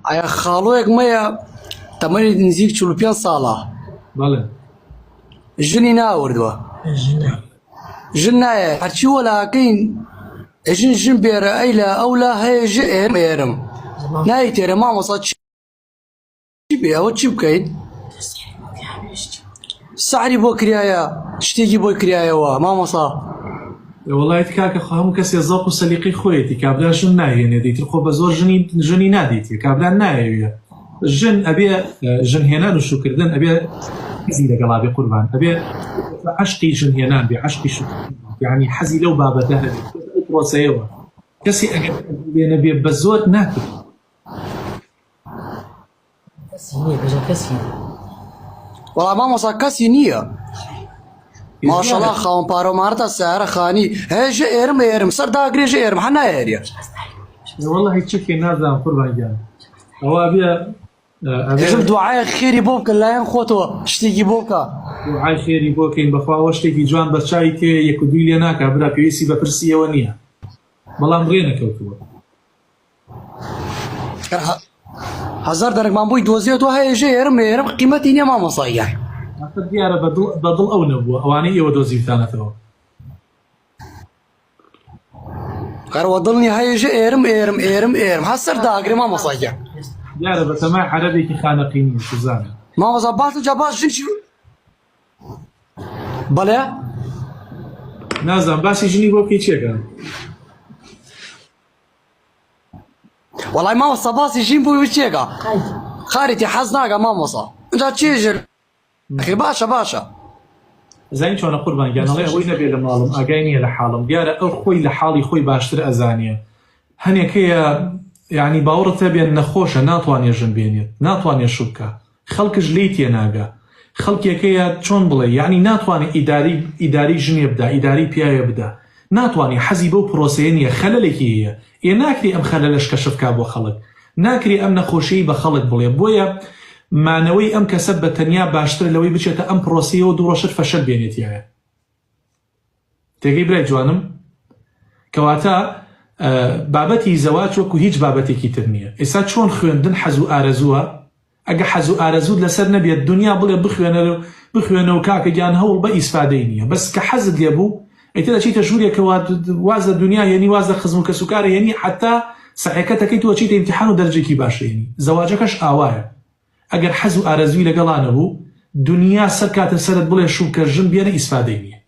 ئایا خاڵۆیەک مەیە تەمەنی نزیک 45 ساڵە بەڵێ ژنی ناوردووە ژن نایە هەرچی وەلاکەین ژن بێرە ئەی لە ئەولا هەیە ژ ئێرم نایی تێرە مامۆستا چی بێ ئەوە چی بکەیت سعری بۆ کریایە شتێکی بۆی کریایەوە مامۆستا وڵایت کاکە هەموو کەسێ زەوق و سەلیقەی خۆیەتی کابرا ژن ناهێنێ دەیتر خۆ بە زۆر ژنی نادیتی کابرا نایەوێ ژن ئەبێ ژن هێنان و شوکردن ئەبێ حەزی لەگەڵا بێ قوربان ئەبێ عەشقی ژن هێنان بێ عەشقی شوکردن یعنی حەزی لەو بابەتە هەبێ پرۆسەیەوە کەسی ئەگەر بێنە بێ بە زۆر ناکرد وەڵام مامۆستا کەسی نییە ماشەڵڵا خاوەن پارۆمارەتە سارە خانی هەیە ژ ئێرم سەر داگرێ ژ ئێرم هەر نایێریە والله هیچ چێکێ نازانم قوربان گیان ئەوە بێ دەژم دوعای خێری بۆ بکە لایەن خۆتەوە شتێکی بۆ بکە دوعای خێری بۆکەین بەخواوە شتێکی جوان بە چای تێ یەک و دوی لێ ناکە برا پێویستی بە پرسیەوە نییە بەڵام ڕێ نەکەوتووە هەزار دەرەکمان بۆی دۆزیێتەوە هەیە ژ ئێرم قیمەتی نییە مامۆستاییە دیارە بەدڵ ئەو نەبووە ئەوانەی ئێوە دۆزیتانەتەوە قەرەوە دڵنی هەیە ژ ئێرم هە سەر داگرێ مامۆستاییە دیارە بە تەمای عەرەبێکی خانەقی نییە سوزانە مامۆستا باسە جا باس ژنی بەڵێ نازانم باسی ژنی بۆ بکەی چێکە وەڵای مامۆستا باسی ژین بووی چێکە خارێتی حەز ناکە مامۆستا اینجا چێژر باشە زین چۆنە قوربان گیانەڵێ ئەوەی نەبێ لە ماڵم ئاگای نییە لە حاڵم دیارە ئەو خۆی لە حاڵی خۆی باشتر ئەزانیە هەنێکەیە یعنی باوەڕت هەبێن نەخۆشە ناتوانێ ژن بێنێت ناتوانێت شوبکە خەڵکش لی تێناگە خەڵکێکەیە چۆن بڵێ یعنی ناتوانێت ئیداری ژنێ بدا ئیداری پیاوێ بدا ناتوانێت حەزی بەو پرۆسەیە نییە خەلەلێکی هەیە ئێ ناکری ئەم خەلەلەش کەشفکا بۆ خەڵک ناکری ئەم نەخۆشیی بە خەڵک بڵێ بۆیە مانەوەی ئەم کەسە بە تەنیا باشتر لەوەی بچێتە ئەم پرۆسیەوە دووڕۆشت فەشەل بێنێتیایە تێگەی برای جوانم کەواتە بابەتی زەواج وەکو هیچ بابەتێکی تر نییە ئێستا چۆن خوێندن حەز و ئارەزووە ئەگە حەز و ئارەزوود لەسەر نەبێت دنیا بڵێ بخوێنە و کاکە گیان هەوڵ بە ئیسفادەی نییە بەس کە حەزت لێ بوو ئیتر دەچیتە ژوورێکەوە وازە دنیا یعنی وازە خزم و کەسوکارە یعنی حتا سەحێکەتەکەی تۆ چیتە ئیمتیحان و دەرەجێکی باشە یعنی زەواجەکەش ئاوایە ئەگەر حەز و ئارەزووی لەگەڵانە بوو دنیا سەر کاتە سەرت بڵێ شوکە ژن بێنە ئیسفادەی نییە